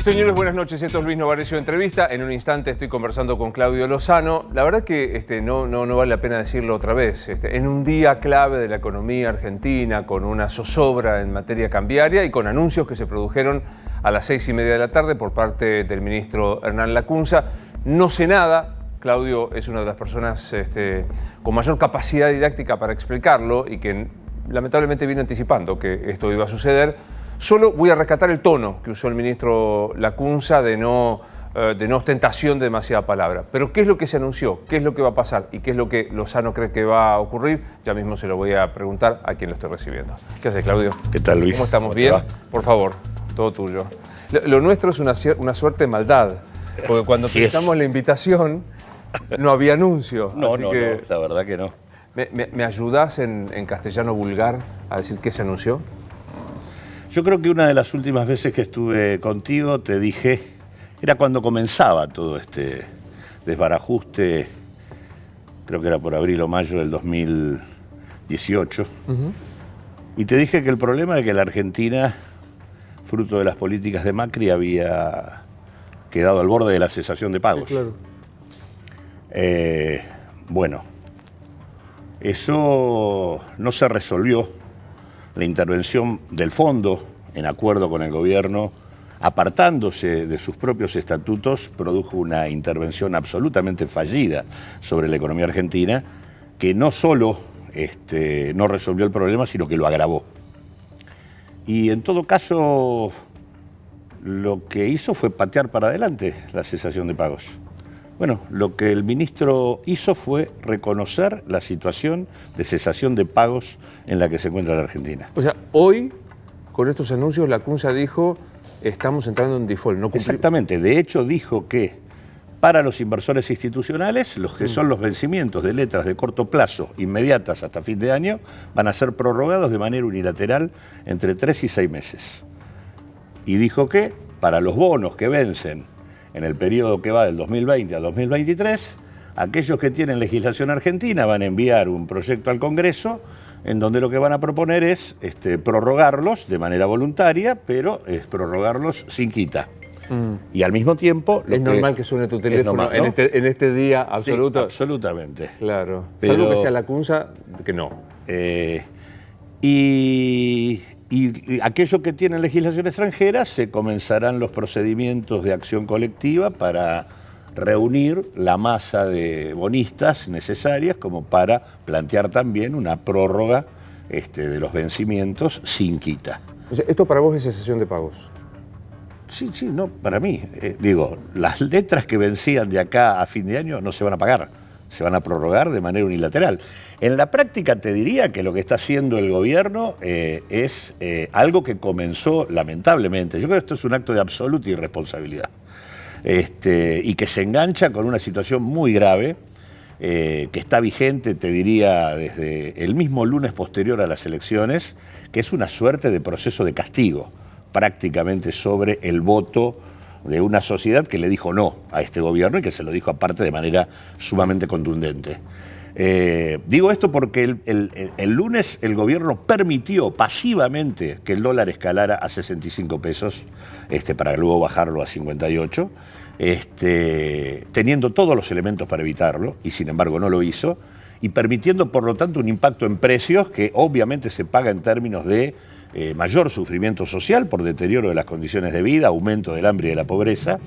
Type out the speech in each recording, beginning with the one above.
Señores, buenas noches. Esto es Luis Novarecio Entrevista. En un instante estoy conversando con Claudio Lozano. La verdad que no vale la pena decirlo otra vez. En un día clave de la economía argentina, con una zozobra en materia cambiaria y con anuncios que se produjeron a las 6:30 de la tarde por parte del ministro Hernán Lacunza. No sé nada. Claudio es una de las personas con mayor capacidad didáctica para explicarlo y que lamentablemente viene anticipando que esto iba a suceder. Solo voy a rescatar el tono que usó el ministro Lacunza de no ostentación de demasiada palabra. Pero ¿qué es lo que se anunció? ¿Qué es lo que va a pasar? ¿Y qué es lo que Lozano cree que va a ocurrir? Ya mismo se lo voy a preguntar a quien lo estoy recibiendo. ¿Qué hace, Claudio? ¿Qué tal, Luis? ¿Cómo estamos? ¿Bien? Por favor, todo tuyo. Lo nuestro es una suerte de maldad, porque cuando pensamos la invitación no había anuncio. No, la verdad que no. ¿Me ayudás en castellano vulgar a decir qué se anunció? Yo creo que una de las últimas veces que estuve contigo te dije, era cuando comenzaba todo este desbarajuste, creo que era por abril o mayo del 2018, y te dije que el problema es que la Argentina, fruto de las políticas de Macri, había quedado al borde de la cesación de pagos. Sí, claro. Bueno, eso no se resolvió. La intervención del fondo, en acuerdo con el gobierno, apartándose de sus propios estatutos, produjo una intervención absolutamente fallida sobre la economía argentina, que no solo no resolvió el problema, sino que lo agravó. Y en todo caso, lo que hizo fue patear para adelante la cesación de pagos. Bueno, lo que el ministro hizo fue reconocer la situación de cesación de pagos en la que se encuentra la Argentina. O sea, hoy, con estos anuncios, Lacunza dijo, estamos entrando en default, no cumplimos. Exactamente, de hecho dijo que para los inversores institucionales, los que son los vencimientos de letras de corto plazo, inmediatas hasta fin de año, van a ser prorrogados de manera unilateral entre 3 y 6 meses. Y dijo que para los bonos que vencen en el periodo que va del 2020 al 2023, aquellos que tienen legislación argentina van a enviar un proyecto al Congreso en donde lo que van a proponer es prorrogarlos de manera voluntaria, pero es prorrogarlos sin quita. Y al mismo tiempo... Es normal que suene tu teléfono normal, ¿no? en este día absoluto. Sí, absolutamente. Claro. Pero, salvo que sea Lacunza, que no. Y aquellos que tienen legislación extranjera, se comenzarán los procedimientos de acción colectiva para reunir la masa de bonistas necesarias como para plantear también una prórroga de los vencimientos sin quita. O sea, ¿esto para vos es cesación de pagos? Sí, no, para mí. Las letras que vencían de acá a fin de año no se van a pagar, se van a prorrogar de manera unilateral. En la práctica te diría que lo que está haciendo el gobierno es algo que comenzó lamentablemente. Yo creo que esto es un acto de absoluta irresponsabilidad y que se engancha con una situación muy grave que está vigente, te diría, desde el mismo lunes posterior a las elecciones, que es una suerte de proceso de castigo prácticamente sobre el voto de una sociedad que le dijo no a este gobierno y que se lo dijo aparte de manera sumamente contundente. Digo esto porque el lunes el gobierno permitió pasivamente que el dólar escalara a 65 pesos para luego bajarlo a 58, teniendo todos los elementos para evitarlo y sin embargo no lo hizo, y permitiendo por lo tanto un impacto en precios que obviamente se paga en términos de mayor sufrimiento social por deterioro de las condiciones de vida, aumento del hambre y de la pobreza.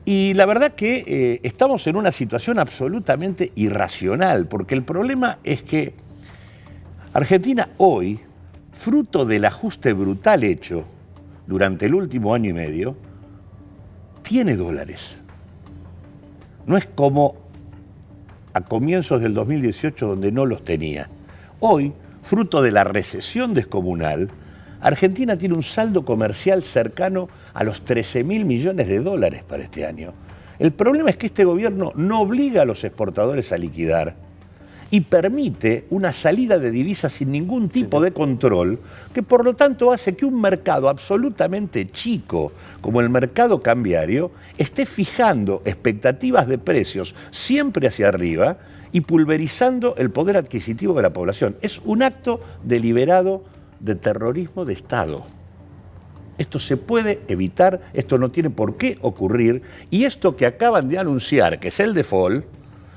Y la verdad que estamos en una situación absolutamente irracional, porque el problema es que Argentina hoy, fruto del ajuste brutal hecho durante el último año y medio, tiene dólares. No es como a comienzos del 2018 donde no los tenía. Hoy, fruto de la recesión descomunal, Argentina tiene un saldo comercial cercano a los 13.000 millones de dólares para este año. El problema es que este gobierno no obliga a los exportadores a liquidar y permite una salida de divisas sin ningún tipo de control, que por lo tanto hace que un mercado absolutamente chico, como el mercado cambiario, esté fijando expectativas de precios siempre hacia arriba y pulverizando el poder adquisitivo de la población. Es un acto deliberado de terrorismo de Estado. Esto se puede evitar, esto no tiene por qué ocurrir, y esto que acaban de anunciar, que es el default,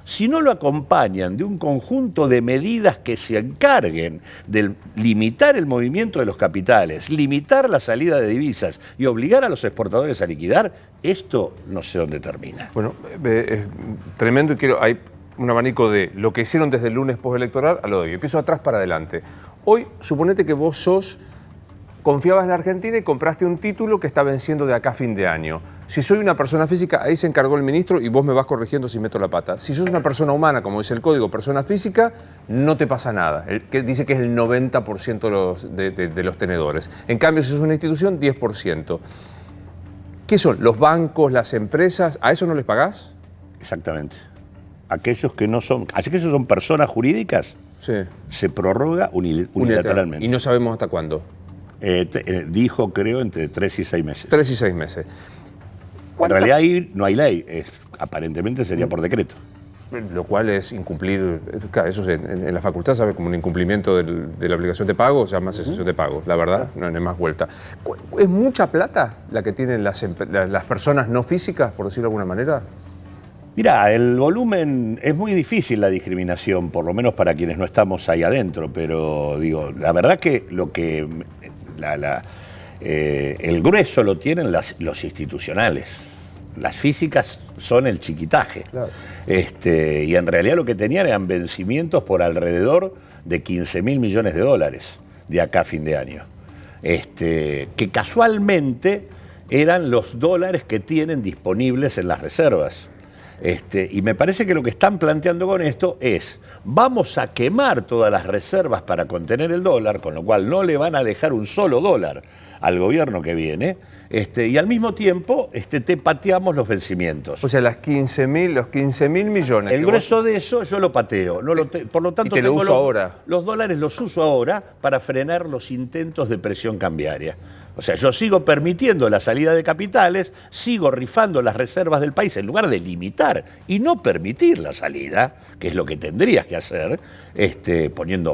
si no lo acompañan de un conjunto de medidas que se encarguen de limitar el movimiento de los capitales, limitar la salida de divisas y obligar a los exportadores a liquidar, esto no sé dónde termina. Bueno, es tremendo, y hay un abanico de lo que hicieron desde el lunes postelectoral a lo de hoy. Empiezo atrás para adelante. Hoy, suponete que vos confiabas en la Argentina y compraste un título que está venciendo de acá a fin de año. Si soy una persona física, ahí se encargó el ministro y vos me vas corrigiendo si meto la pata. Si sos una persona humana, como dice el código, persona física, no te pasa nada. Que dice que es el 90% de los tenedores. En cambio, si sos una institución, 10%. ¿Qué son? ¿Los bancos, las empresas? ¿A eso no les pagás? Exactamente. Aquellos que son personas jurídicas, sí, se prorroga unilateralmente. Y no sabemos hasta cuándo. Dijo, creo, entre 3 y 6 meses. 3 y 6 meses. En realidad ahí no hay ley, aparentemente sería por decreto. Lo cual es incumplir, eso en la facultad sabe como un incumplimiento de la obligación de pago, o sea, más cesación de pagos, la verdad, no hay más vuelta. ¿Es mucha plata la que tienen las personas no físicas, por decirlo de alguna manera? Mirá, el volumen, es muy difícil la discriminación, por lo menos para quienes no estamos ahí adentro, pero digo, la verdad que el grueso lo tienen los institucionales. Las físicas son el chiquitaje. Claro. Y en realidad lo que tenían eran vencimientos por alrededor de 15.000 millones de dólares de acá a fin de año. Que casualmente eran los dólares que tienen disponibles en las reservas. Y me parece que lo que están planteando con esto es, vamos a quemar todas las reservas para contener el dólar, con lo cual no le van a dejar un solo dólar al gobierno que viene, y al mismo tiempo te pateamos los vencimientos. O sea, los 15.000 millones. El grueso de eso yo lo pateo. Por lo tanto, lo uso ahora. Los dólares los uso ahora para frenar los intentos de presión cambiaria. O sea, yo sigo permitiendo la salida de capitales, sigo rifando las reservas del país en lugar de limitar y no permitir la salida, que es lo que tendrías que hacer, poniendo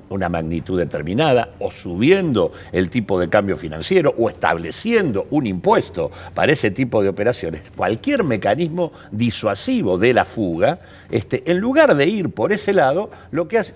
una magnitud determinada o subiendo el tipo de cambio financiero o estableciendo un impuesto para ese tipo de operaciones. Cualquier mecanismo disuasivo de la fuga, en lugar de ir por ese lado, lo que hace,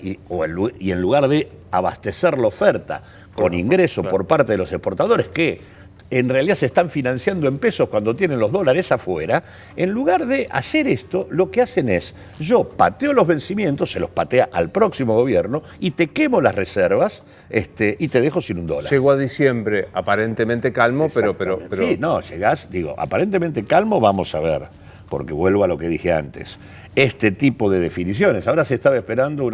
y en lugar de abastecer la oferta con ingreso por parte de los exportadores que en realidad se están financiando en pesos cuando tienen los dólares afuera, en lugar de hacer esto, lo que hacen es, yo pateo los vencimientos, se los patea al próximo gobierno y te quemo las reservas y te dejo sin un dólar. Llegó a diciembre aparentemente calmo, pero... Sí, no, llegás, aparentemente calmo, vamos a ver, porque vuelvo a lo que dije antes. Este tipo de definiciones, ahora se estaba esperando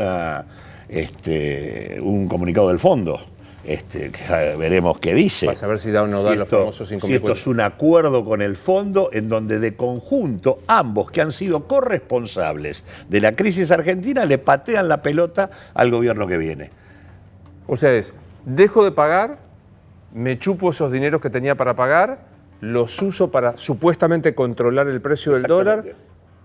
un comunicado del fondo. Que veremos qué dice. Para saber si da o no da los famosos 5.000. Si esto es un acuerdo con el fondo en donde de conjunto ambos que han sido corresponsables de la crisis argentina le patean la pelota al gobierno que viene. O sea, dejo de pagar, me chupo esos dineros que tenía para pagar, los uso para supuestamente controlar el precio del dólar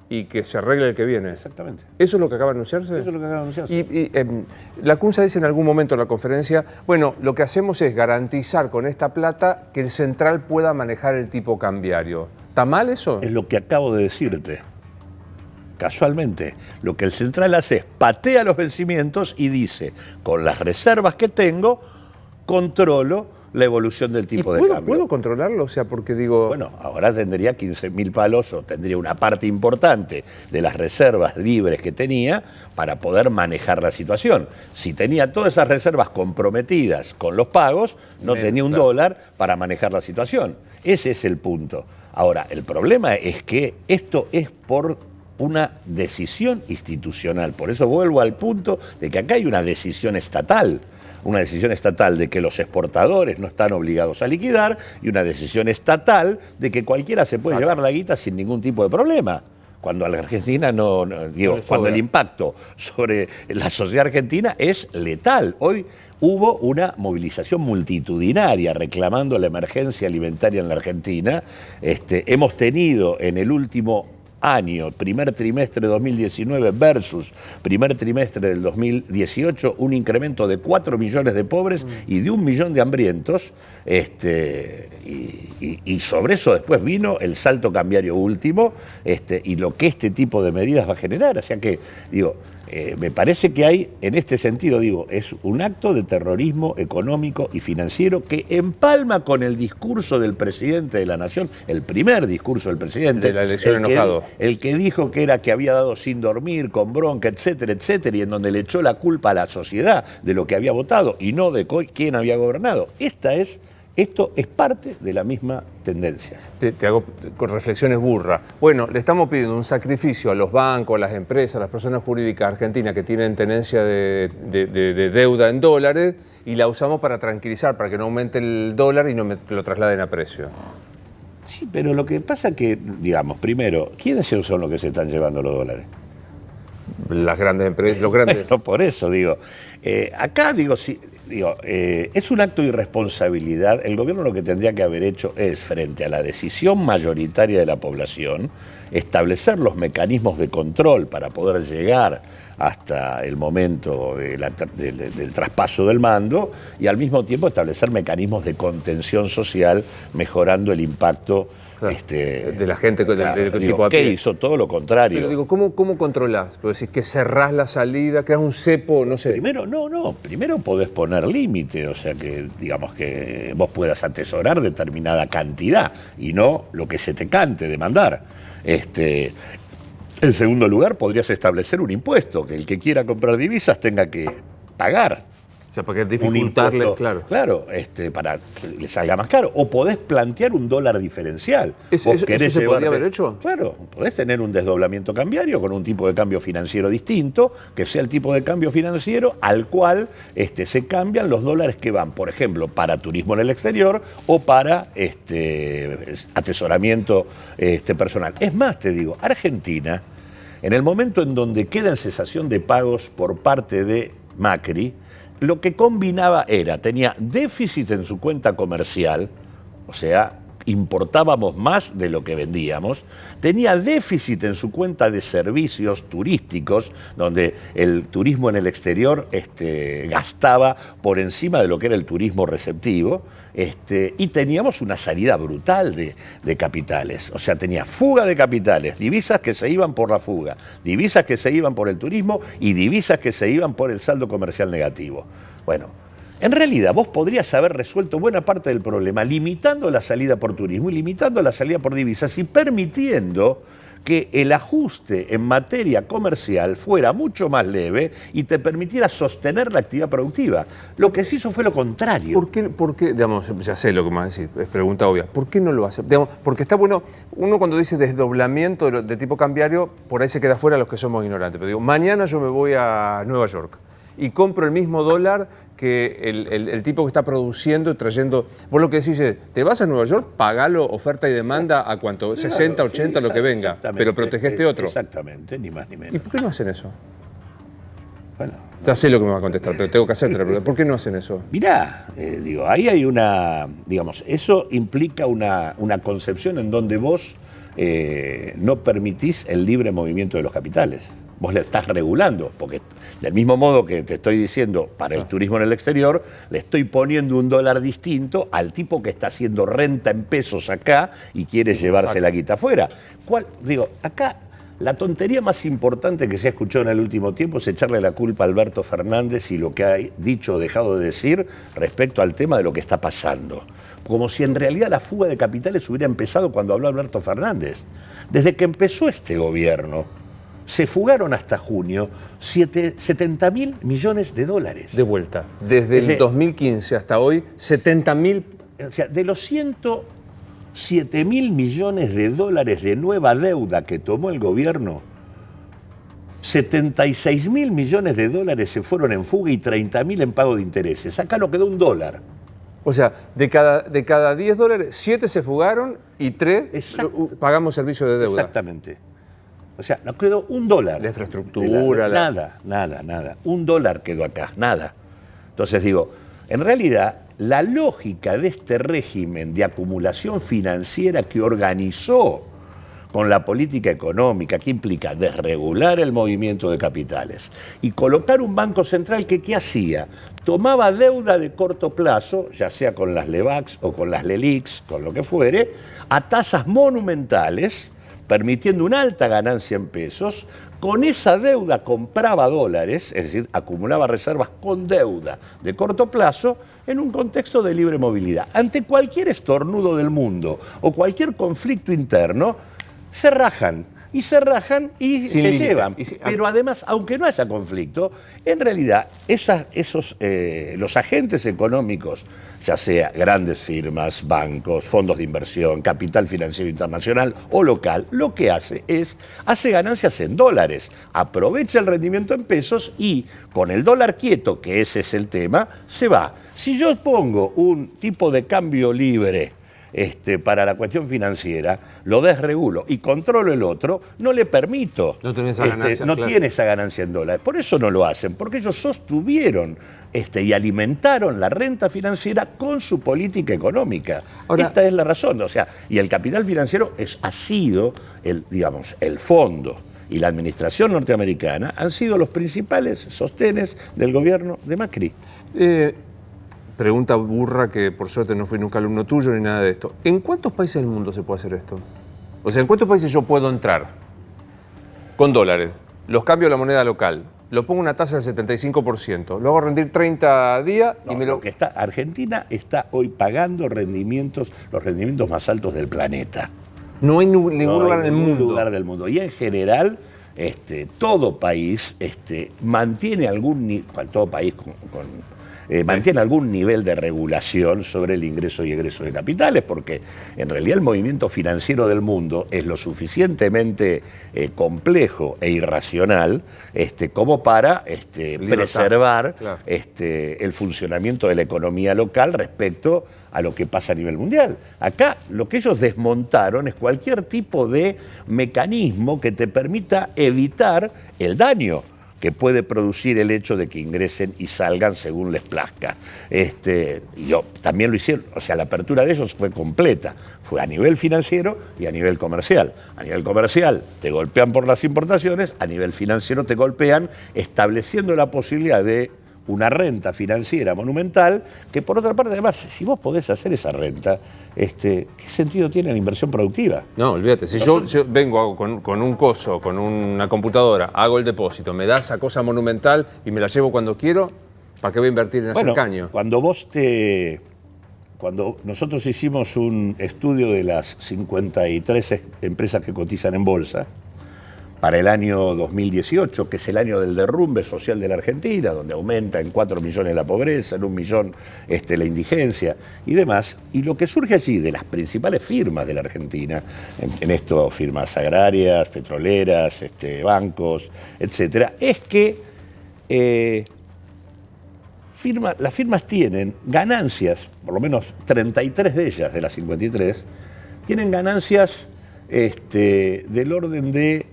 y que se arregle el que viene. Exactamente. ¿Eso es lo que acaba de anunciarse? Eso es lo que acaba de anunciarse. Y la CUNSA dice en algún momento en la conferencia, bueno, lo que hacemos es garantizar con esta plata que el central pueda manejar el tipo cambiario. ¿Está mal eso? Es lo que acabo de decirte. Casualmente, lo que el central hace es patea los vencimientos y dice, con las reservas que tengo, controlo la evolución del tipo de cambio. ¿Puedo controlarlo? O sea, porque digo... Bueno, ahora tendría 15.000 palos o tendría una parte importante de las reservas libres que tenía para poder manejar la situación. Si tenía todas esas reservas comprometidas con los pagos, no tenía un dólar para manejar la situación. Ese es el punto. Ahora, el problema es que esto es por una decisión institucional. Por eso vuelvo al punto de que acá hay una decisión estatal. Una decisión estatal de que los exportadores no están obligados a liquidar y una decisión estatal de que cualquiera se puede llevar la guita sin ningún tipo de problema. Cuando a la Argentina cuando el impacto sobre la sociedad argentina es letal. Hoy hubo una movilización multitudinaria reclamando la emergencia alimentaria en la Argentina. Hemos tenido en el último año, primer trimestre de 2019 versus primer trimestre del 2018, un incremento de 4 millones de pobres y de 1 millón de hambrientos, y sobre eso después vino el salto cambiario último, y lo que este tipo de medidas va a generar. O sea que, digo, me parece que hay, en este sentido, digo, es un acto de terrorismo económico y financiero que empalma con el discurso del presidente de la Nación, el primer discurso del presidente. De la elección enojado. El que dijo que había dado sin dormir, con bronca, etcétera, etcétera, y en donde le echó la culpa a la sociedad de lo que había votado y no de quién había gobernado. Esto es parte de la misma tendencia. Te hago con reflexiones burras. Bueno, le estamos pidiendo un sacrificio a los bancos, a las empresas, a las personas jurídicas argentinas que tienen tenencia de deuda en dólares y la usamos para tranquilizar, para que no aumente el dólar y no lo trasladen a precio. Sí, pero lo que pasa es que, digamos, primero, ¿quiénes son los que se están llevando los dólares? Las grandes empresas, los grandes... Bueno, por eso digo, acá digo, sí, es un acto de irresponsabilidad. El gobierno lo que tendría que haber hecho es, frente a la decisión mayoritaria de la población, establecer los mecanismos de control para poder llegar hasta el momento del traspaso del mando y al mismo tiempo establecer mecanismos de contención social, mejorando el impacto de la gente, claro, del digo, tipo a ¿qué pie. hizo? Todo lo contrario. Pero digo, ¿cómo controlás? Porque decís que cerrás la salida, creás un cepo, no sé. Primero podés poner límite, o sea que digamos que vos puedas atesorar determinada cantidad y no lo que se te cante de mandar. En segundo lugar, podrías establecer un impuesto, que el que quiera comprar divisas tenga que pagar. O sea, porque dificultarle, claro, para que le salga más caro. O podés plantear un dólar diferencial. ¿Eso se podría haber hecho? Claro, podés tener un desdoblamiento cambiario con un tipo de cambio financiero distinto, que sea el tipo de cambio financiero al cual se cambian los dólares que van, por ejemplo, para turismo en el exterior o para atesoramiento personal. Es más, te digo, Argentina, en el momento en donde queda en cesación de pagos por parte de Macri, lo que combinaba tenía déficit en su cuenta comercial, o sea, importábamos más de lo que vendíamos, tenía déficit en su cuenta de servicios turísticos, donde el turismo en el exterior gastaba por encima de lo que era el turismo receptivo, y teníamos una salida brutal de capitales. O sea, tenía fuga de capitales, divisas que se iban por la fuga, divisas que se iban por el turismo y divisas que se iban por el saldo comercial negativo. Bueno, en realidad vos podrías haber resuelto buena parte del problema limitando la salida por turismo y limitando la salida por divisas y permitiendo que el ajuste en materia comercial fuera mucho más leve y te permitiera sostener la actividad productiva. Lo que se hizo fue lo contrario. ¿Por qué? Digamos, ya sé lo que me vas a decir, es pregunta obvia. ¿Por qué no lo hace? Digamos, porque está bueno, uno cuando dice desdoblamiento de tipo cambiario, por ahí se queda fuera los que somos ignorantes. Pero digo, mañana yo me voy a Nueva York y compro el mismo dólar que el tipo que está produciendo y trayendo. Vos lo que decís es, te vas a Nueva York, pagalo, oferta y demanda a cuánto, claro, 60, 80, sí, lo que venga, pero protegeste otro. Exactamente, ni más ni menos. ¿Y por qué no hacen eso? Bueno, ya sé lo que me va a contestar, pero tengo que hacerte. ¿Por qué no hacen eso? Mirá, ahí hay eso implica una concepción en donde vos no permitís el libre movimiento de los capitales. Vos le estás regulando, porque del mismo modo que te estoy diciendo para el turismo en el exterior, le estoy poniendo un dólar distinto al tipo que está haciendo renta en pesos acá y quiere llevarse la guita afuera. Acá la tontería más importante que se ha escuchado en el último tiempo es echarle la culpa a Alberto Fernández y lo que ha dicho o dejado de decir respecto al tema de lo que está pasando. Como si en realidad la fuga de capitales hubiera empezado cuando habló Alberto Fernández. Desde que empezó este gobierno, se fugaron hasta junio 70.000 millones de dólares. De vuelta. Desde el 2015 hasta hoy, 70.000. O sea, de los 107.000 millones de dólares de nueva deuda que tomó el gobierno, 76.000 millones de dólares se fueron en fuga y 30.000 en pago de intereses. Acá no quedó un dólar. O sea, de cada 10 dólares, 7 se fugaron y 3 pagamos servicio de deuda. Exactamente. O sea, no quedó un dólar. La infraestructura. Nada. Un dólar quedó acá, nada. Entonces en realidad, la lógica de este régimen de acumulación financiera que organizó con la política económica, que implica desregular el movimiento de capitales y colocar un banco central que, ¿qué hacía? Tomaba deuda de corto plazo, ya sea con las LEVAX o con las LELIX, con lo que fuere, a tasas monumentales, permitiendo una alta ganancia en pesos. Con esa deuda compraba dólares, es decir, acumulaba reservas con deuda de corto plazo en un contexto de libre movilidad. Ante cualquier estornudo del mundo o cualquier conflicto interno, se rajan y se llevan. Pero además, aunque no haya conflicto, en realidad los agentes económicos, ya sea grandes firmas, bancos, fondos de inversión, capital financiero internacional o local, lo que hace ganancias en dólares, aprovecha el rendimiento en pesos y con el dólar quieto, que ese es el tema, se va. Si yo pongo un tipo de cambio libre para la cuestión financiera, lo desregulo y controlo el otro, no le permito, no tiene esa ganancia, no tiene esa ganancia en dólares. Por eso no lo hacen, porque ellos sostuvieron y alimentaron la renta financiera con su política económica. Ahora, esta es la razón. O sea, y el capital financiero ha sido el fondo y la administración norteamericana han sido los principales sostenes del gobierno de Macri. Pregunta burra que por suerte no fui nunca alumno tuyo ni nada de esto. ¿En cuántos países del mundo se puede hacer esto? O sea, ¿en cuántos países yo puedo entrar con dólares? Los cambio a la moneda local, lo pongo una tasa del 75%, lo hago rendir 30 días y me lo... Argentina está hoy pagando los rendimientos más altos del planeta. No hay ningún lugar en el mundo. Lugar del mundo. Y en general, todo país mantiene mantiene algún nivel de regulación sobre el ingreso y egreso de capitales, porque en realidad el movimiento financiero del mundo es lo suficientemente complejo e irracional como para preservar el funcionamiento de la economía local respecto a lo que pasa a nivel mundial. Acá lo que ellos desmontaron es cualquier tipo de mecanismo que te permita evitar el daño que puede producir el hecho de que ingresen y salgan según les plazca. También lo hicieron, o sea, la apertura de ellos fue completa, fue a nivel financiero y a nivel comercial. A nivel comercial te golpean por las importaciones, a nivel financiero te golpean estableciendo la posibilidad de una renta financiera monumental, que por otra parte, además, si vos podés hacer esa renta, ¿qué sentido tiene la inversión productiva? No, olvídate, si yo vengo con un coso, con una computadora, hago el depósito, me da esa cosa monumental y me la llevo cuando quiero, ¿para qué voy a invertir en hacer caño? Cuando nosotros hicimos un estudio de las 53 empresas que cotizan en bolsa, para el año 2018, que es el año del derrumbe social de la Argentina, donde aumenta en 4 millones la pobreza, en 1 millón la indigencia y demás. Y lo que surge allí de las principales firmas de la Argentina, en esto firmas agrarias, petroleras, bancos, etcétera, es que las firmas tienen ganancias, por lo menos 33 de ellas, de las 53, tienen ganancias del orden de,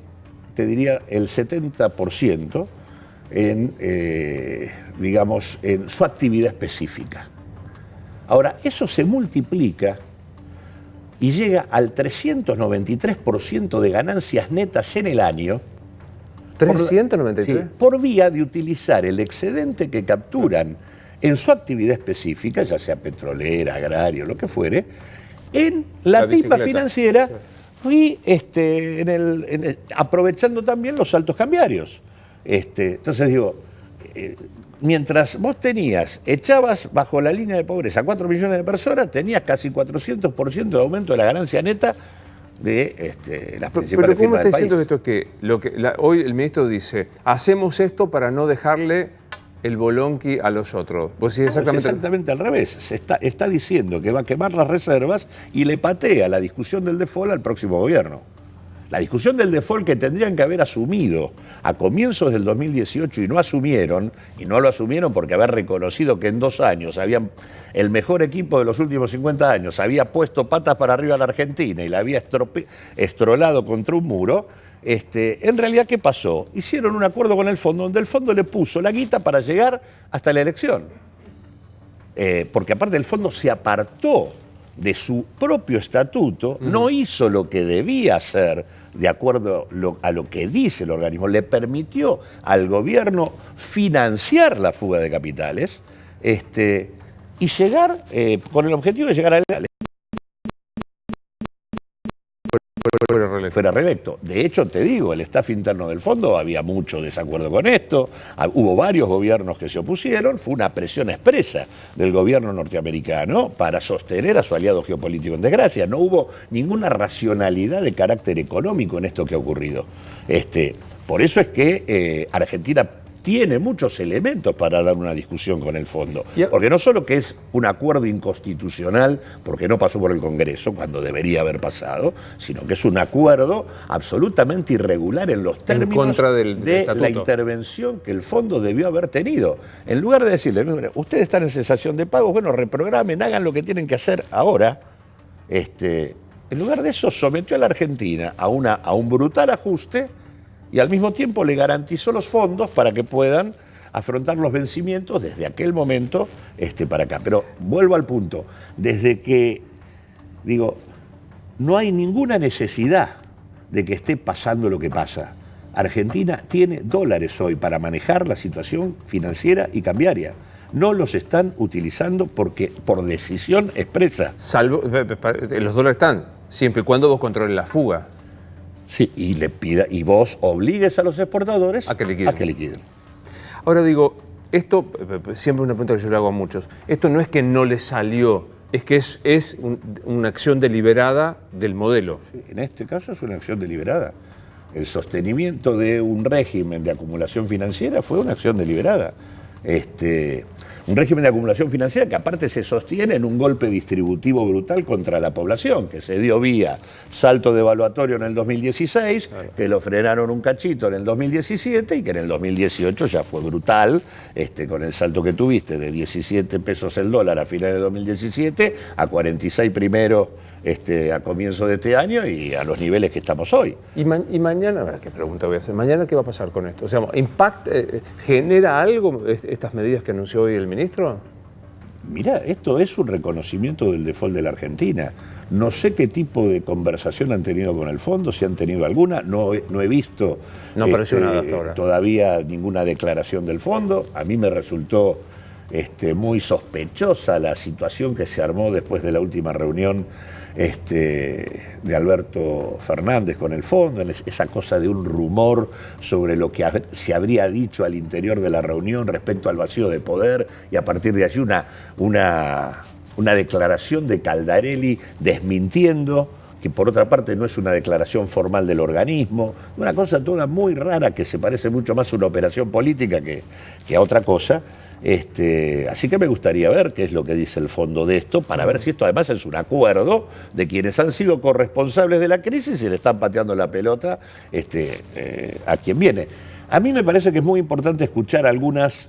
te diría, el 70% en su actividad específica. Ahora, eso se multiplica y llega al 393% de ganancias netas en el año. ¿393? Por vía de utilizar el excedente que capturan en su actividad específica, ya sea petrolera, agrario, lo que fuere, en la timba financiera y aprovechando también los saltos cambiarios. Entonces digo, mientras vos echabas bajo la línea de pobreza 4 millones de personas, tenías casi 400% de aumento de la ganancia neta de las principales firmas del país. Pero ¿cómo está diciendo esto? Hoy el ministro dice, hacemos esto para no dejarle el bolonqui a los otros. ¿Vos decís exactamente al revés. Está diciendo que va a quemar las reservas y le patea la discusión del default al próximo gobierno. La discusión del default que tendrían que haber asumido a comienzos del 2018 y no lo asumieron porque haber reconocido que en 2 años el mejor equipo de los últimos 50 años había puesto patas para arriba a la Argentina y la había estrolado contra un muro. En realidad, ¿qué pasó? Hicieron un acuerdo con el fondo, donde el fondo le puso la guita para llegar hasta la elección. Porque aparte el fondo se apartó de su propio estatuto, no hizo lo que debía hacer de acuerdo a lo que dice el organismo. Le permitió al gobierno financiar la fuga de capitales y llegar, con el objetivo de llegar al fuera reelecto. De hecho, te digo, el staff interno del fondo había mucho desacuerdo con esto, hubo varios gobiernos que se opusieron, fue una presión expresa del gobierno norteamericano para sostener a su aliado geopolítico en desgracia. No hubo ninguna racionalidad de carácter económico en esto que ha ocurrido. Por eso es que Argentina tiene muchos elementos para dar una discusión con el fondo. Porque no solo que es un acuerdo inconstitucional, porque no pasó por el Congreso, cuando debería haber pasado, sino que es un acuerdo absolutamente irregular en los términos en contra del la intervención que el fondo debió haber tenido. En lugar de decirle, mira, ustedes están en cesación de pagos, bueno, reprogramen, hagan lo que tienen que hacer ahora. En lugar de eso, sometió a la Argentina a un brutal ajuste y al mismo tiempo le garantizó los fondos para que puedan afrontar los vencimientos desde aquel momento para acá. Pero vuelvo al punto, desde que, digo, no hay ninguna necesidad de que esté pasando lo que pasa. Argentina tiene dólares hoy para manejar la situación financiera y cambiaria. No los están utilizando por decisión expresa. Salvo, los dólares están, siempre y cuando vos controles la fuga. Sí, y vos obligues a los exportadores a que liquiden. Ahora digo, esto, siempre una pregunta que yo le hago a muchos, esto no es que no le salió, es que es una acción deliberada del modelo. Sí, en este caso es una acción deliberada. El sostenimiento de un régimen de acumulación financiera fue una acción deliberada. Un régimen de acumulación financiera que aparte se sostiene en un golpe distributivo brutal contra la población, que se dio vía salto devaluatorio en el 2016, claro, que lo frenaron un cachito en el 2017 y que en el 2018 ya fue brutal, con el salto que tuviste de 17 pesos el dólar a finales de 2017 a 46 primero a comienzo de este año y a los niveles que estamos hoy. Y mañana, a ver, ¿qué pregunta voy a hacer? ¿Mañana qué va a pasar con esto? O sea, ¿genera algo estas medidas que anunció hoy el ministro? Mirá, esto es un reconocimiento del default de la Argentina. No sé qué tipo de conversación han tenido con el fondo, si han tenido alguna, no he visto no apareció nada hasta ahora. Todavía ninguna declaración del fondo. A mí me resultó muy sospechosa la situación que se armó después de la última reunión de Alberto Fernández con el fondo, esa cosa de un rumor sobre lo que se habría dicho al interior de la reunión respecto al vacío de poder, y a partir de allí una declaración de Caldarelli desmintiendo, que por otra parte no es una declaración formal del organismo, una cosa toda muy rara que se parece mucho más a una operación política que a otra cosa. Así que me gustaría ver qué es lo que dice el fondo de esto, para ver si esto además es un acuerdo de quienes han sido corresponsables de la crisis y le están pateando la pelota a quien viene. A mí me parece que es muy importante escuchar algunas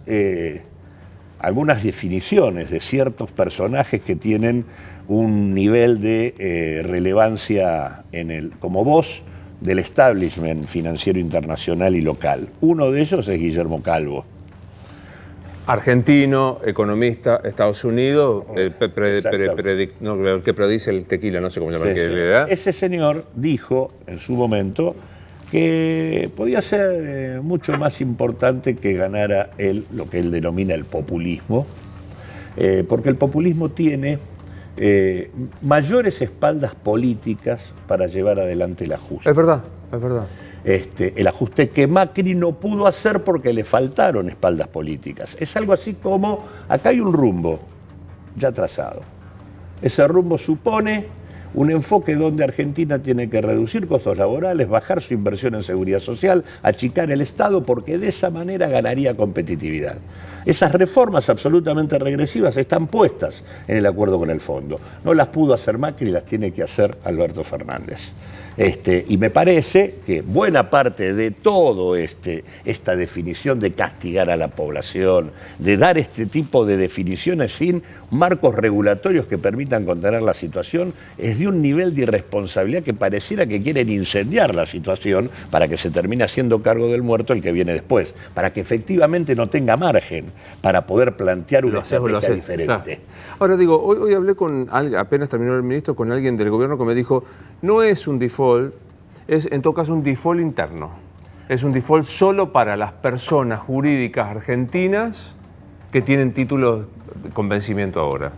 definiciones de ciertos personajes que tienen un nivel de relevancia como voz del establishment financiero internacional y local. Uno de ellos es Guillermo Calvo. Argentino, economista, Estados Unidos, que predice el tequila, no sé cómo se llama, le da. Ese señor dijo en su momento que podía ser mucho más importante que ganara lo que él denomina el populismo, porque el populismo tiene mayores espaldas políticas para llevar adelante el ajuste. Es verdad, es verdad. El ajuste que Macri no pudo hacer porque le faltaron espaldas políticas. Es algo así como, acá hay un rumbo ya trazado. Ese rumbo supone un enfoque donde Argentina tiene que reducir costos laborales, bajar su inversión en seguridad social, achicar el Estado, porque de esa manera ganaría competitividad. Esas reformas absolutamente regresivas están puestas en el acuerdo con el fondo. No las pudo hacer Macri, las tiene que hacer Alberto Fernández. Y me parece que buena parte de todo esta definición de castigar a la población, de dar este tipo de definiciones sin marcos regulatorios que permitan contener la situación, es de un nivel de irresponsabilidad que pareciera que quieren incendiar la situación para que se termine haciendo cargo del muerto el que viene después, para que efectivamente no tenga margen para poder plantear una estrategia diferente. Claro. Ahora digo, hoy hablé con alguien, apenas terminó el ministro, con alguien del gobierno que me dijo, no es un default, es en todo caso un default interno. Es un default solo para las personas jurídicas argentinas que tienen títulos con vencimiento ahora.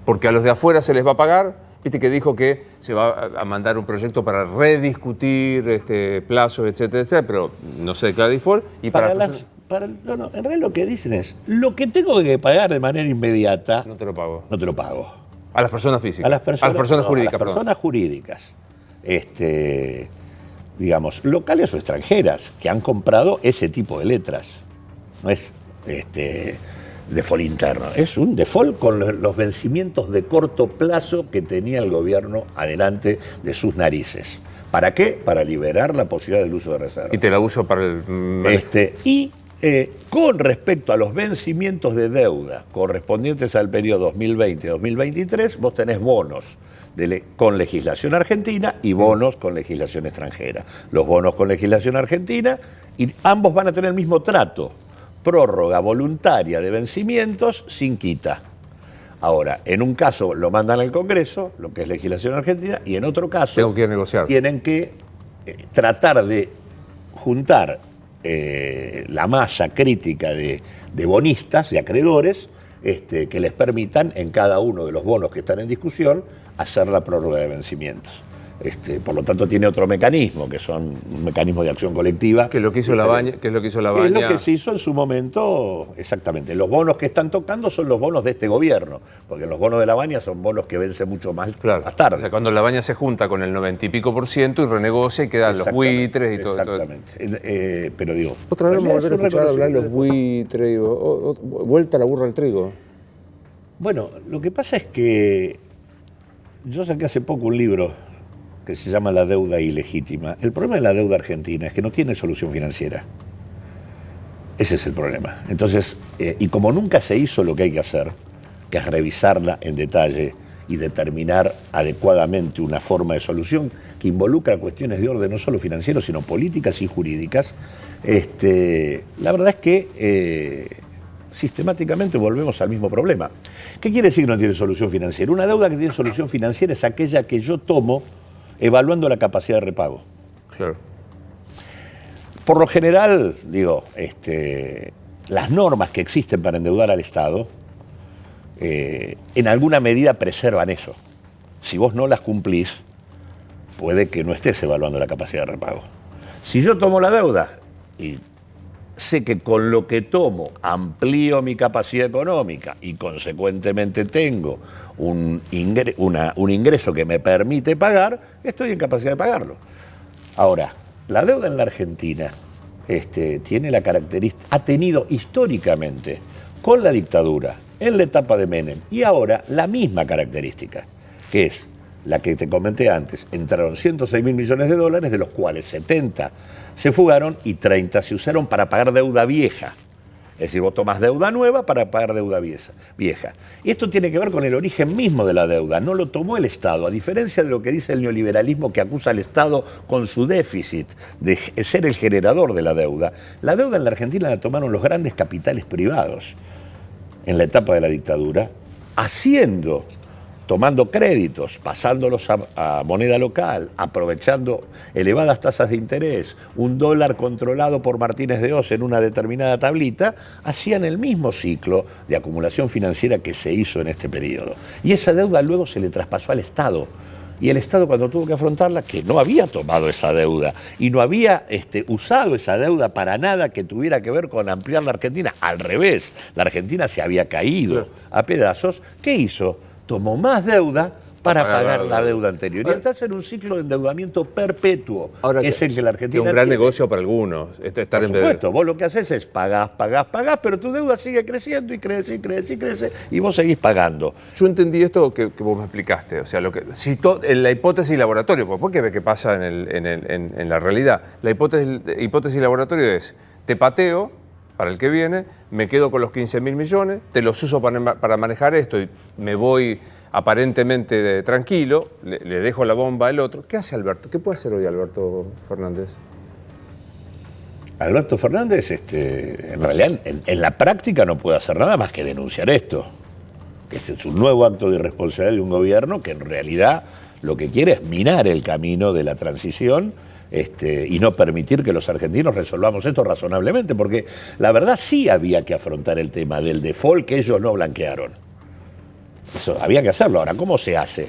Porque a los de afuera se les va a pagar, viste que dijo que se va a mandar un proyecto para rediscutir plazos, etcétera, etcétera, pero no se declara default. Y en realidad lo que dicen es, lo que tengo que pagar de manera inmediata, no te lo pago. No te lo pago. A las personas físicas. A las personas jurídicas. A las personas jurídicas. Digamos, locales o extranjeras, que han comprado ese tipo de letras. No es default interno, es un default con los vencimientos de corto plazo que tenía el gobierno adelante de sus narices. ¿Para qué? Para liberar la posibilidad del uso de reserva. Y te la uso para el... Con respecto a los vencimientos de deuda correspondientes al periodo 2020-2023, vos tenés bonos con legislación argentina y bonos con legislación extranjera. Los bonos con legislación argentina, y ambos van a tener el mismo trato. Prórroga voluntaria de vencimientos sin quita. Ahora, en un caso lo mandan al Congreso, lo que es legislación argentina, y en otro caso tengo que negociar. Tienen que tratar de juntar la masa crítica de bonistas, de acreedores, que les permitan en cada uno de los bonos que están en discusión hacer la prórroga de vencimientos. Por lo tanto, tiene otro mecanismo, que son un mecanismo de acción colectiva. Que es lo que hizo Labaña. Que es lo que se hizo en su momento, exactamente. Los bonos que están tocando son los bonos de este gobierno, porque los bonos de Labaña son bonos que vencen mucho más tarde. O sea, cuando Labaña se junta con el 90 y pico % y renegocia y quedan los buitres y todo. Exactamente. Pero digo... Otra vez vamos a volver a escuchar hablar de los buitres, vuelta la burra al trigo. Bueno, lo que pasa es que yo saqué hace poco un libro que se llama La deuda ilegítima. El problema de la deuda argentina es que no tiene solución financiera. Ese es el problema. Entonces, y como nunca se hizo lo que hay que hacer, que es revisarla en detalle y determinar adecuadamente una forma de solución que involucra cuestiones de orden no solo financiero, sino políticas y jurídicas, la verdad es que sistemáticamente volvemos al mismo problema. ¿Qué quiere decir que no tiene solución financiera? Una deuda que tiene solución financiera es aquella que yo tomo evaluando la capacidad de repago. Claro. Por lo general, las normas que existen para endeudar al Estado, en alguna medida preservan eso. Si vos no las cumplís, puede que no estés evaluando la capacidad de repago. Si yo tomo la deuda y sé que con lo que tomo amplío mi capacidad económica y consecuentemente tengo un ingreso que me permite pagar, estoy en capacidad de pagarlo. Ahora, la deuda en la Argentina tiene la característica, ha tenido históricamente con la dictadura, en la etapa de Menem, y ahora la misma característica, que es la que te comenté antes. Entraron 106.000 millones de dólares, de los cuales 70 se fugaron y 30 se usaron para pagar deuda vieja. Es decir, vos tomás deuda nueva para pagar deuda vieja. Y esto tiene que ver con el origen mismo de la deuda. No lo tomó el Estado, a diferencia de lo que dice el neoliberalismo, que acusa al Estado con su déficit de ser el generador de la deuda. La deuda en la Argentina la tomaron los grandes capitales privados en la etapa de la dictadura, tomando créditos, pasándolos a moneda local, aprovechando elevadas tasas de interés, un dólar controlado por Martínez de Oz en una determinada tablita, hacían el mismo ciclo de acumulación financiera que se hizo en este periodo. Y esa deuda luego se le traspasó al Estado. Y el Estado, cuando tuvo que afrontarla, que no había tomado esa deuda y no había usado esa deuda para nada que tuviera que ver con ampliar la Argentina. Al revés, la Argentina se había caído a pedazos. ¿Qué hizo? Tomó más deuda para pagar la deuda anterior. Y estás en un ciclo de endeudamiento perpetuo. Ahora, es el que la Argentina es un gran negocio para algunos. Por supuesto, vos lo que haces es pagás, pero tu deuda sigue creciendo y crece, y vos seguís pagando. Yo entendí esto que vos me explicaste. O sea, en la hipótesis laboratorio, porque ve qué pasa en la realidad. La hipótesis laboratorio es, te pateo para el que viene, me quedo con los 15.000 millones, te los uso para manejar esto y me voy aparentemente tranquilo, le dejo la bomba al otro. ¿Qué hace Alberto? ¿Qué puede hacer hoy Alberto Fernández? Alberto Fernández, en realidad, en la práctica no puede hacer nada más que denunciar esto. Que este es un nuevo acto de irresponsabilidad de un gobierno que en realidad lo que quiere es minar el camino de la transición y no permitir que los argentinos resolvamos esto razonablemente, porque la verdad sí había que afrontar el tema del default que ellos no blanquearon. Eso había que hacerlo. Ahora, ¿cómo se hace?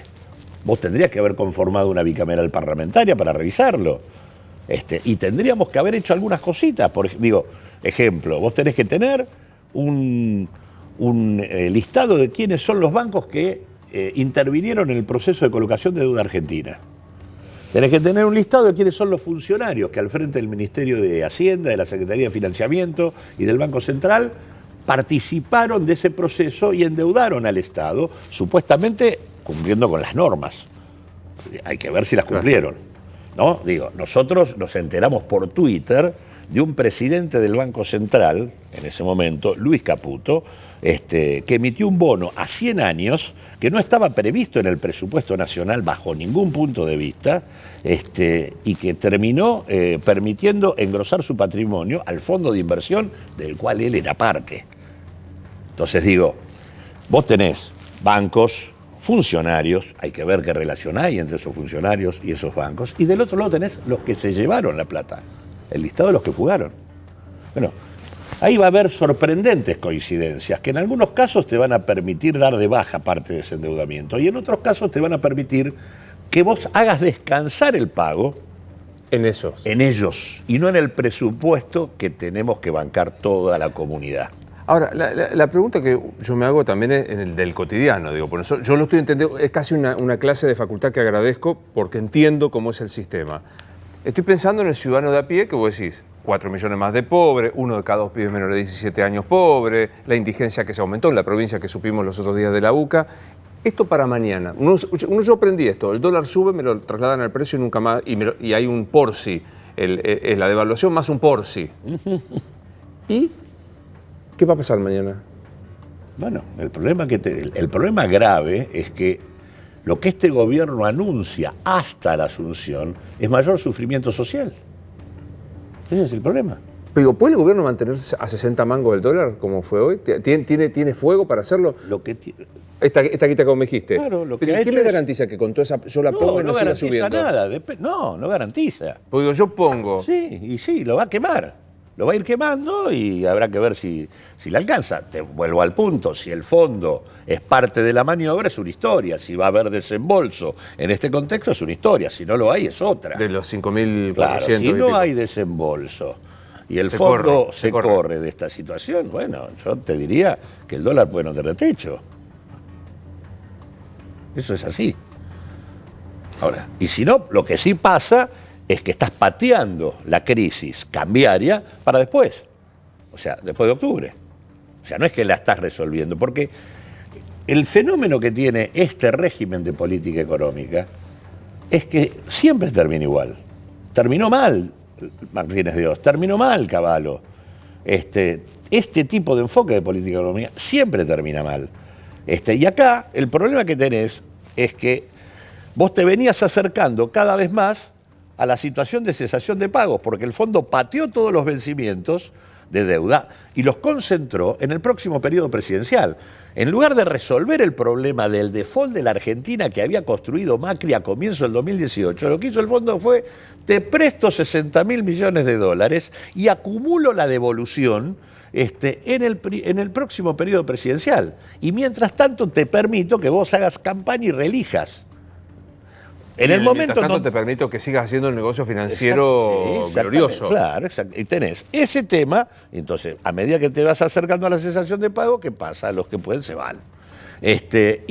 Vos tendrías que haber conformado una bicameral parlamentaria para revisarlo. Y tendríamos que haber hecho algunas cositas. Ejemplo, vos tenés que tener un listado de quiénes son los bancos que intervinieron en el proceso de colocación de deuda argentina. Tenés que tener un listado de quiénes son los funcionarios que al frente del Ministerio de Hacienda, de la Secretaría de Financiamiento y del Banco Central participaron de ese proceso y endeudaron al Estado, supuestamente cumpliendo con las normas. Hay que ver si las cumplieron. ¿No? Nosotros nos enteramos por Twitter de un presidente del Banco Central, en ese momento, Luis Caputo, que emitió un bono a 100 años que no estaba previsto en el presupuesto nacional bajo ningún punto de vista, y que terminó permitiendo engrosar su patrimonio al fondo de inversión del cual él era parte. Entonces vos tenés bancos, funcionarios, hay que ver qué relación hay entre esos funcionarios y esos bancos, y del otro lado tenés los que se llevaron la plata, el listado de los que fugaron. Bueno, ahí va a haber sorprendentes coincidencias, que en algunos casos te van a permitir dar de baja parte de ese endeudamiento, y en otros casos te van a permitir que vos hagas descansar el pago en ellos, y no en el presupuesto que tenemos que bancar toda la comunidad. Ahora, la pregunta que yo me hago también es en el del cotidiano, por eso yo lo estoy entendiendo, es casi una clase de facultad que agradezco porque entiendo cómo es el sistema. Estoy pensando en el ciudadano de a pie, que vos decís, 4 millones más de pobres, 1 de cada 2 pibes menores de 17 años pobres, la indigencia que se aumentó en la provincia que supimos los otros días de la UCA. Esto para mañana. Yo aprendí esto, el dólar sube, me lo trasladan al precio y nunca más, y hay un porci, es la devaluación más un porci. ¿Y qué va a pasar mañana? Bueno, el problema grave es que lo que este gobierno anuncia hasta la Asunción es mayor sufrimiento social. Ese es el problema. Pero ¿puede el gobierno mantenerse a 60 mangos el dólar como fue hoy? ¿Tiene fuego para hacerlo? Esta guita como me dijiste. Claro, lo que ¿Pero ¿quién me garantiza que con toda esa yo la pongo y no siga subiendo? Nada. No garantiza. Porque yo pongo. Sí, lo va a quemar. Lo va a ir quemando y habrá que ver si le alcanza. Te vuelvo al punto, si el fondo es parte de la maniobra es una historia, si va a haber desembolso en este contexto es una historia, si no lo hay es otra. De los 5.400. Claro, si no hay desembolso y el fondo se corre de esta situación, bueno, yo te diría que el dólar puede no tener techo. Eso es así. Ahora, y si no, lo que sí pasa es que estás pateando la crisis cambiaria para después, o sea, después de octubre. O sea, no es que la estás resolviendo, porque el fenómeno que tiene este régimen de política económica es que siempre termina igual. Terminó mal Martínez de Oz, terminó mal Cavallo. Este tipo de enfoque de política económica siempre termina mal. Y acá el problema que tenés es que vos te venías acercando cada vez más a la situación de cesación de pagos, porque el fondo pateó todos los vencimientos de deuda y los concentró en el próximo periodo presidencial. En lugar de resolver el problema del default de la Argentina que había construido Macri a comienzo del 2018, lo que hizo el fondo fue, te presto 60.000 millones de dólares y acumulo la devolución en el próximo periodo presidencial. Y mientras tanto te permito que vos hagas campaña y reelijas. En el momento tanto te permito que sigas haciendo el negocio financiero glorioso. Claro, exacto. Y tenés ese tema, entonces, a medida que te vas acercando a la cesación de pago, ¿qué pasa? Los que pueden se van. En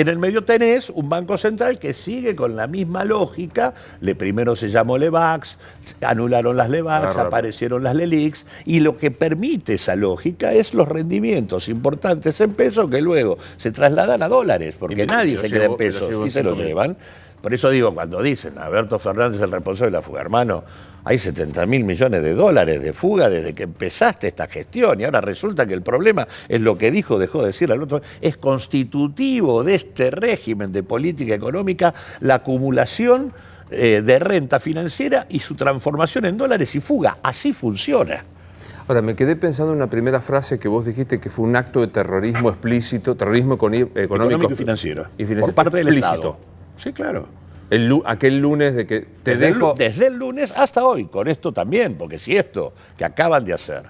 el medio tenés un Banco Central que sigue con la misma lógica. Primero se llamó LEVAX, anularon las LEVAX, aparecieron las LELIX, y lo que permite esa lógica es los rendimientos importantes en pesos que luego se trasladan a dólares, porque nadie se queda en pesos y se los llevan. Por eso digo, cuando dicen Alberto Fernández es el responsable de la fuga, hermano, hay 70.000 millones de dólares de fuga desde que empezaste esta gestión y ahora resulta que el problema es lo que dejó de decir al otro, es constitutivo de este régimen de política económica la acumulación de renta financiera y su transformación en dólares y fuga. Así funciona. Ahora, me quedé pensando en una primera frase que vos dijiste que fue un acto de terrorismo explícito, terrorismo económico Y financiero. Y financiero Por parte del explícito. Estado. Sí, claro. Aquel lunes de que te dejo... Desde el lunes hasta hoy, con esto también, porque si esto que acaban de hacer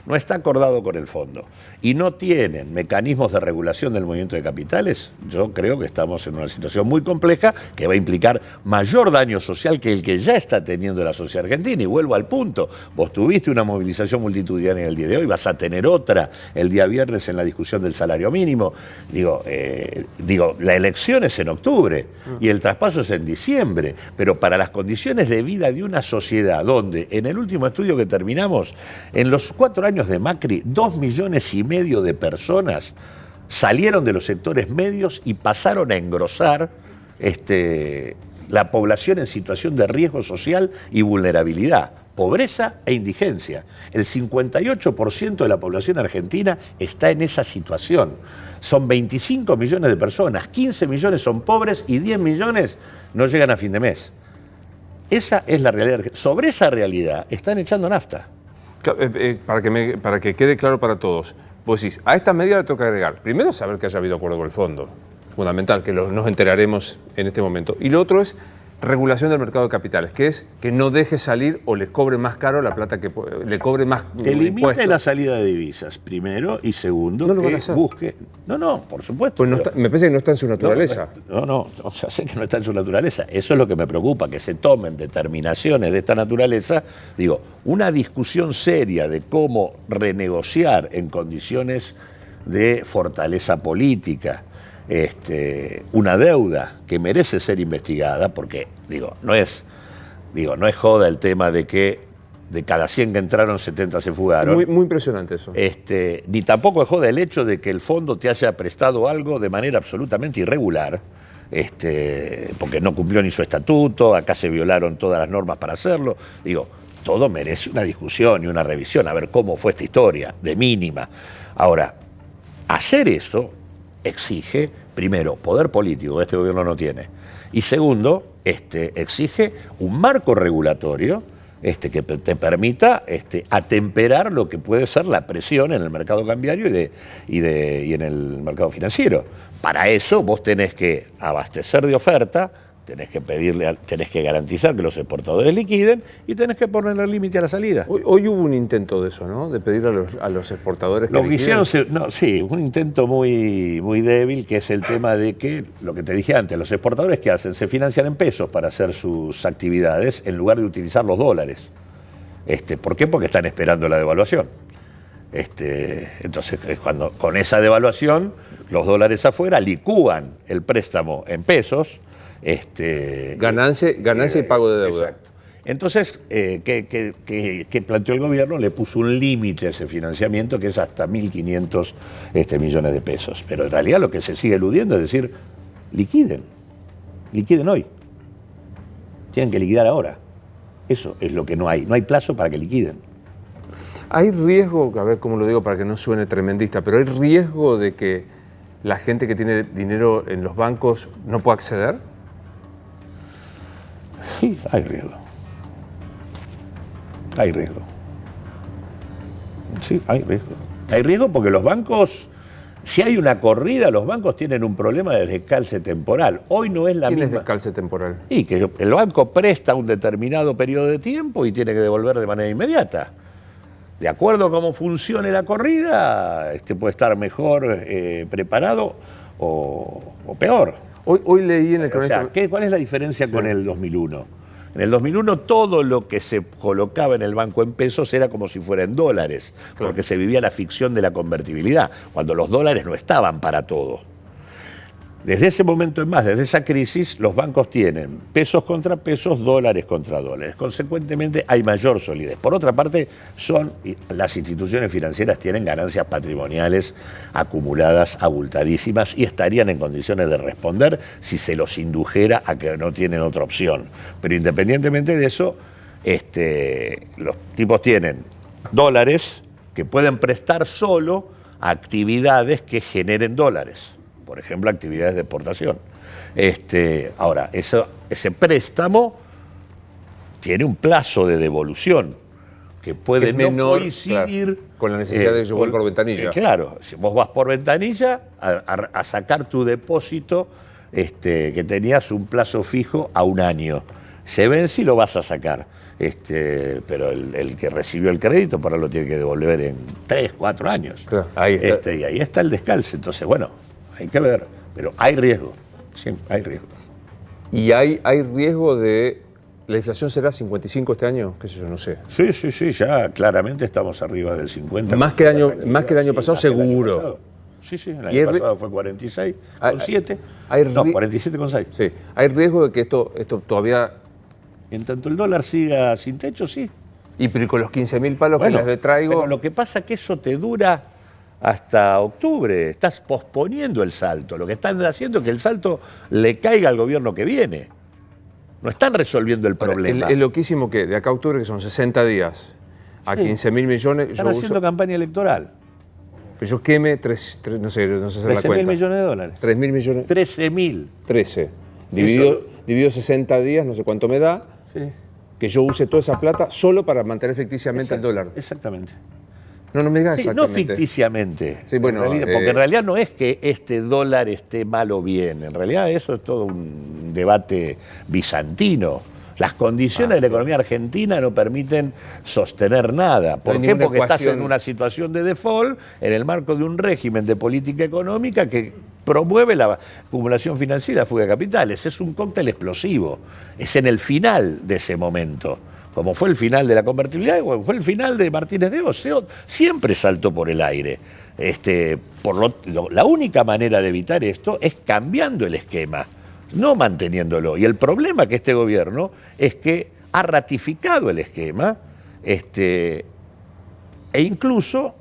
no está acordado con el fondo y no tienen mecanismos de regulación del movimiento de capitales, yo creo que estamos en una situación muy compleja que va a implicar mayor daño social que el que ya está teniendo la sociedad argentina. Y vuelvo al punto, vos tuviste una movilización multitudinaria el día de hoy, vas a tener otra el día viernes en la discusión del salario mínimo. Digo, la elección es en octubre y el traspaso es en diciembre, pero para las condiciones de vida de una sociedad donde, en el último estudio que terminamos, en los 4 años de Macri, 2,5 millones de personas salieron de los sectores medios y pasaron a engrosar la población en situación de riesgo social y vulnerabilidad, pobreza e indigencia. El 58% de la población argentina está en esa situación. Son 25 millones de personas, 15 millones son pobres y 10 millones no llegan a fin de mes. Esa es la realidad. Sobre esa realidad están echando nafta. Para que quede claro para todos, vos decís, a esta medida le tengo que agregar, primero saber que haya habido acuerdo con el fondo, fundamental, que nos enteraremos en este momento. Y lo otro es regulación del mercado de capitales, que es que no deje salir o le cobre más caro la plata que le cobre más que limite impuestos. la salida de divisas, primero, y segundo, no lo van a que hacer. Busque... No, por supuesto. Pues no está, me parece que no está en su naturaleza. No, o sea, sé que no está en su naturaleza. Eso es lo que me preocupa, que se tomen determinaciones de esta naturaleza. Digo, una discusión seria de cómo renegociar en condiciones de fortaleza política, una deuda que merece ser investigada, porque no es joda el tema de que de cada 100 que entraron, 70 se fugaron. Muy impresionante eso. Ni tampoco es joda el hecho de que el fondo te haya prestado algo de manera absolutamente irregular, porque no cumplió ni su estatuto, acá se violaron todas las normas para hacerlo. Todo merece una discusión y una revisión, a ver cómo fue esta historia, de mínima. Ahora, hacer eso exige, primero, poder político, este gobierno no tiene, y segundo, exige un marco regulatorio que te permita atemperar lo que puede ser la presión en el mercado cambiario y en el mercado financiero. Para eso vos tenés que abastecer de oferta, tenés que garantizar que los exportadores liquiden y tenés que ponerle límite a la salida. Hoy hubo un intento de eso, ¿no? De pedir a los exportadores que liquiden. Sí, un intento muy, muy débil, que es el tema de que, lo que te dije antes, los exportadores ¿qué hacen? Se financian en pesos para hacer sus actividades en lugar de utilizar los dólares. ¿Por qué? Porque están esperando la devaluación. Entonces, cuando con esa devaluación, los dólares afuera licúan el préstamo en pesos. Ganancia y pago de deuda. Exacto. Entonces, ¿qué planteó el gobierno? Le puso un límite a ese financiamiento que es hasta 1.500 millones de pesos. Pero en realidad lo que se sigue eludiendo es decir, liquiden hoy. Tienen que liquidar ahora. Eso es lo que no hay plazo para que liquiden. Hay riesgo, a ver cómo lo digo para que no suene tremendista, pero hay riesgo de que la gente que tiene dinero en los bancos no pueda acceder. Sí, hay riesgo. Hay riesgo. Sí, hay riesgo. Hay riesgo porque los bancos, si hay una corrida, los bancos tienen un problema de descalce temporal. Hoy no es la misma. ¿Quién es descalce temporal? Y que el banco presta un determinado periodo de tiempo y tiene que devolver de manera inmediata. De acuerdo a cómo funcione la corrida, puede estar mejor preparado o peor. Hoy leí en el cronista. ¿Cuál es la diferencia con el 2001? En el 2001 todo lo que se colocaba en el banco en pesos era como si fuera en dólares, porque se vivía la ficción de la convertibilidad, cuando los dólares no estaban para todo. Desde ese momento en más, desde esa crisis, los bancos tienen pesos contra pesos, dólares contra dólares. Consecuentemente, hay mayor solidez. Por otra parte, las instituciones financieras tienen ganancias patrimoniales acumuladas abultadísimas y estarían en condiciones de responder si se los indujera a que no tienen otra opción. Pero independientemente de eso, los tipos tienen dólares que pueden prestar solo a actividades que generen dólares. Por ejemplo, actividades de exportación. Ahora, ese préstamo tiene un plazo de devolución que puede no coincidir, claro, con la necesidad de llevar por ventanilla. Claro, si vos vas por ventanilla a sacar tu depósito que tenías un plazo fijo a 1 año. Se vence y lo vas a sacar. Pero el que recibió el crédito para lo tiene que devolver en 3, 4 años. Claro, ahí está. Y ahí está el descalce. Entonces, bueno, hay que ver, pero hay riesgo, siempre hay riesgo. ¿Y hay riesgo de la inflación será 55 este año? ¿Qué sé yo? No sé. Sí, ya claramente estamos arriba del 50. Más que el año pasado, seguro. Sí, el año pasado fue 46,7. No, 47,6. Sí. ¿Hay riesgo de que esto todavía... En tanto el dólar siga sin techo, sí. Pero con los 15.000 palos que les traigo... Pero lo que pasa es que eso te dura hasta octubre. Estás posponiendo el salto. Lo que están haciendo es que el salto le caiga al gobierno que viene. No están resolviendo el problema. Es loquísimo que de acá a octubre, que son 60 días, a 15.000 millones... Están haciendo campaña electoral. Pero yo queme no sé hacer la cuenta. 13.000 millones de dólares. 3.000 millones. 13.000. 13. Dividido 60 días, no sé cuánto me da. Sí. Que yo use toda esa plata solo para mantener ficticiamente el dólar. Exactamente. No me digas exactamente. No ficticiamente. Sí, bueno, porque en realidad no es que este dólar esté mal o bien. En realidad eso es todo un debate bizantino. Las condiciones de la economía argentina no permiten sostener nada. ¿Por qué? Porque estás en una situación de default en el marco de un régimen de política económica que promueve la acumulación financiera y la fuga de capitales. Es un cóctel explosivo. Es en el final de ese momento. Como fue el final de la convertibilidad, como fue el final de Martínez de Oz. Siempre saltó por el aire. La única manera de evitar esto es cambiando el esquema, no manteniéndolo. Y el problema que este gobierno es que ha ratificado el esquema e incluso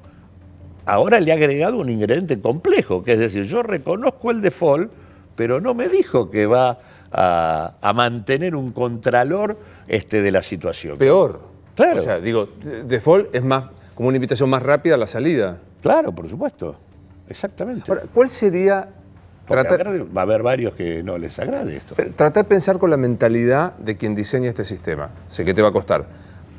ahora le ha agregado un ingrediente complejo, que es decir, yo reconozco el default, pero no me dijo que va a mantener un contralor de la situación. Peor. Claro. O sea, digo, default es más como una invitación más rápida a la salida. Claro, por supuesto. Exactamente. Ahora, ¿cuál sería... Va a haber varios que no les agrade esto. Tratar de pensar con la mentalidad de quien diseña este sistema. Sé que te va a costar.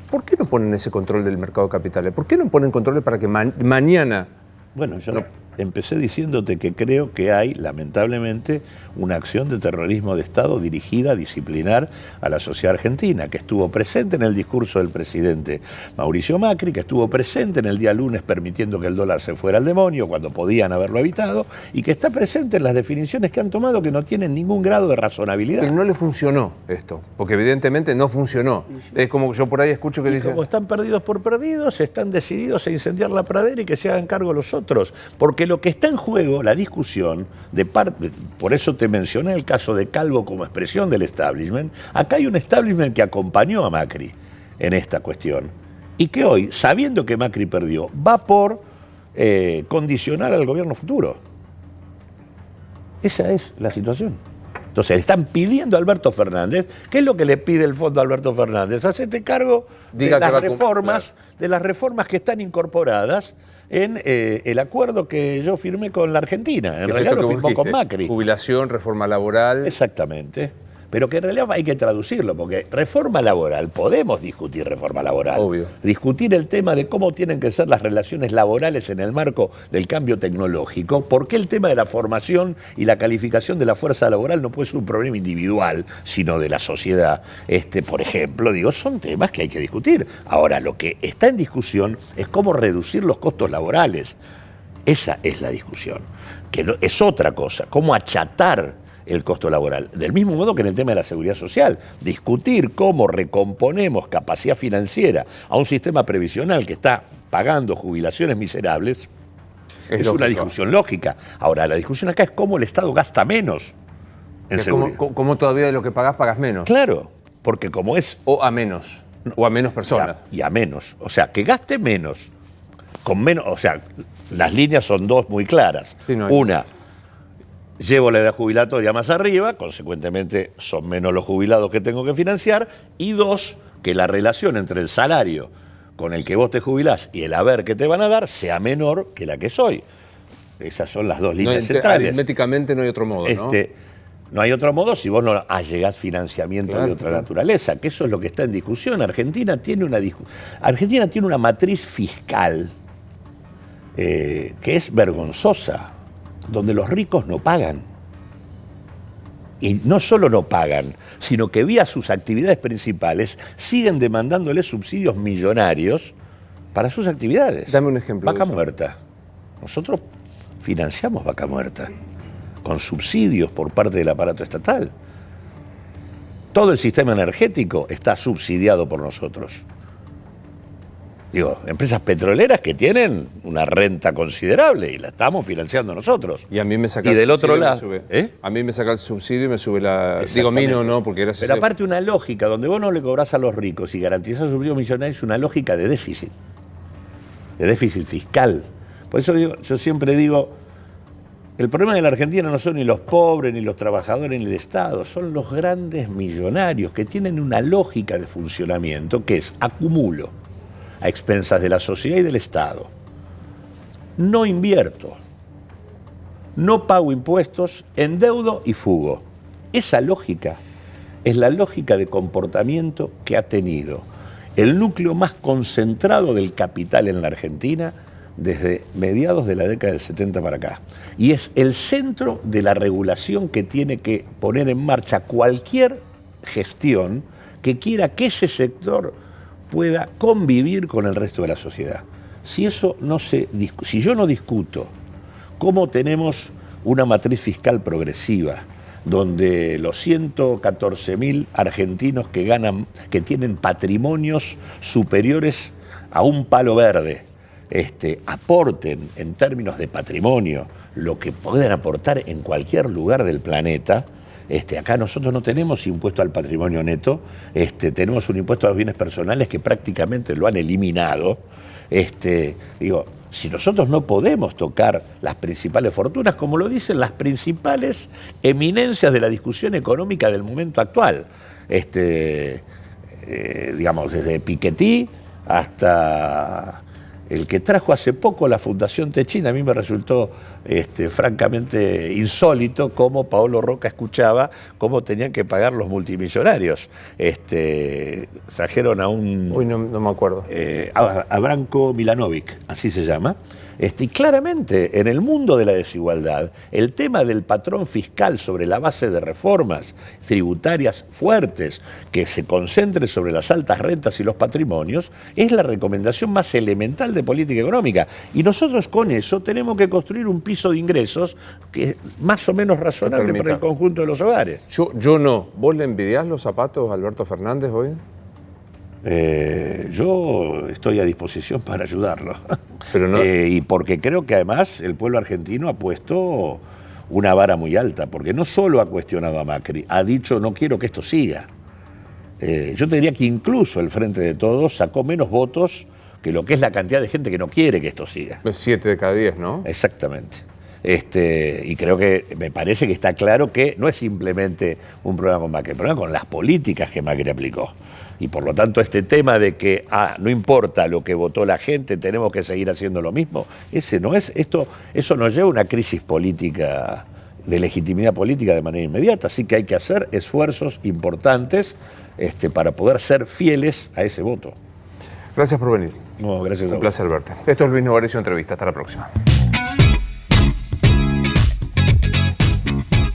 ¿Por qué no ponen ese control del mercado de capitales? ¿Por qué no ponen controles para que mañana... Bueno, yo empecé diciéndote que creo que hay, lamentablemente, una acción de terrorismo de Estado dirigida a disciplinar a la sociedad argentina, que estuvo presente en el discurso del presidente Mauricio Macri, que estuvo presente en el día lunes permitiendo que el dólar se fuera al demonio cuando podían haberlo evitado, y que está presente en las definiciones que han tomado que no tienen ningún grado de razonabilidad. Pero no le funcionó esto, porque evidentemente no funcionó. Es como que yo por ahí escucho que dicen... Como están perdidos por perdidos, están decididos a incendiar la pradera y que se hagan cargo los otros. Porque lo que está en juego, la discusión, por eso te mencioné el caso de Calvo como expresión del establishment, acá hay un establishment que acompañó a Macri en esta cuestión y que hoy, sabiendo que Macri perdió, va por condicionar al gobierno futuro. Esa es la situación. Entonces le están pidiendo a Alberto Fernández, ¿qué es lo que le pide el fondo a Alberto Fernández? Hacete cargo de las reformas que están incorporadas en el acuerdo que yo firmé con la Argentina. En realidad lo firmó con Macri. Jubilación, reforma laboral. Exactamente. Pero que en realidad hay que traducirlo, porque reforma laboral, podemos discutir reforma laboral. Obvio. Discutir el tema de cómo tienen que ser las relaciones laborales en el marco del cambio tecnológico, por qué el tema de la formación y la calificación de la fuerza laboral no puede ser un problema individual, sino de la sociedad. Por ejemplo, son temas que hay que discutir. Ahora, lo que está en discusión es cómo reducir los costos laborales. Esa es la discusión, que es otra cosa, cómo achatar el costo laboral. Del mismo modo que en el tema de la seguridad social, discutir cómo recomponemos capacidad financiera a un sistema previsional que está pagando jubilaciones miserables Es una discusión lógica. Ahora, la discusión acá es cómo el Estado gasta menos en seguridad. ¿Cómo todavía de lo que pagás menos? Claro, porque como es... O a menos personas. Y a menos. O sea, que gaste menos. Con menos, o sea, las líneas son dos muy claras. Sí, no hay... Una, llevo la edad jubilatoria más arriba, consecuentemente son menos los jubilados que tengo que financiar. Y dos, que la relación entre el salario con el que vos te jubilás y el haber que te van a dar sea menor que la que soy. Esas son las dos líneas centrales. Aritméticamente no hay otro modo, ¿no? No hay otro modo si vos no allegás financiamiento de otra naturaleza, que eso es lo que está en discusión. Argentina tiene una matriz fiscal que es vergonzosa, donde los ricos no pagan. Y no solo no pagan, sino que vía sus actividades principales siguen demandándole subsidios millonarios para sus actividades. Dame un ejemplo. Vaca Muerta. Nosotros financiamos Vaca Muerta con subsidios por parte del aparato estatal. Todo el sistema energético está subsidiado por nosotros. Digo, empresas petroleras que tienen una renta considerable y la estamos financiando nosotros. Y a mí me saca y del otro lado, a mí me saca el subsidio y me sube la... Digo, a mí no, porque era... Pero aparte una lógica donde vos no le cobrás a los ricos y garantizás subsidios millonarios es una lógica de déficit fiscal. Por eso yo siempre digo, el problema de la Argentina no son ni los pobres, ni los trabajadores, ni el Estado, son los grandes millonarios que tienen una lógica de funcionamiento que es acumulo a expensas de la sociedad y del Estado. No invierto, no pago impuestos, endeudo y fugo. Esa lógica es la lógica de comportamiento que ha tenido el núcleo más concentrado del capital en la Argentina desde mediados de la década del 70 para acá. Y es el centro de la regulación que tiene que poner en marcha cualquier gestión que quiera que ese sector pueda convivir con el resto de la sociedad. Si yo no discuto cómo tenemos una matriz fiscal progresiva, donde los 114.000 argentinos que tienen patrimonios superiores a un palo verde, aporten en términos de patrimonio lo que pueden aportar en cualquier lugar del planeta. Acá nosotros no tenemos impuesto al patrimonio neto, tenemos un impuesto a los bienes personales que prácticamente lo han eliminado. Si nosotros no podemos tocar las principales fortunas, como lo dicen las principales eminencias de la discusión económica del momento actual, desde Piketty hasta el que trajo hace poco la Fundación Techín. A mí me resultó francamente insólito cómo Paolo Roca escuchaba cómo tenían que pagar los multimillonarios. Trajeron a un... Uy, no me acuerdo. A Branko Milanovic, así se llama. Y claramente, en el mundo de la desigualdad, el tema del patrón fiscal sobre la base de reformas tributarias fuertes que se concentren sobre las altas rentas y los patrimonios es la recomendación más elemental de política económica. Y nosotros con eso tenemos que construir un piso de ingresos que es más o menos razonable para el conjunto de los hogares. Yo no. ¿Vos le envidiás los zapatos a Alberto Fernández hoy? Yo estoy a disposición para ayudarlo. Pero no... y porque creo que además el pueblo argentino ha puesto una vara muy alta, porque no solo ha cuestionado a Macri, ha dicho no quiero que esto siga. Yo te diría que incluso el Frente de Todos sacó menos votos que lo que es la cantidad de gente que no quiere que esto siga. 7 de cada 10, ¿no? Exactamente. Y creo que me parece que está claro que no es simplemente un problema con Macri, el problema con las políticas que Macri aplicó. Y por lo tanto este tema de que no importa lo que votó la gente, tenemos que seguir haciendo lo mismo, eso nos lleva a una crisis política, de legitimidad política de manera inmediata. Así que hay que hacer esfuerzos importantes para poder ser fieles a ese voto. Gracias por venir. No, gracias a vos. Un placer verte. Esto es Luis Novarecio Entrevista. Hasta la próxima.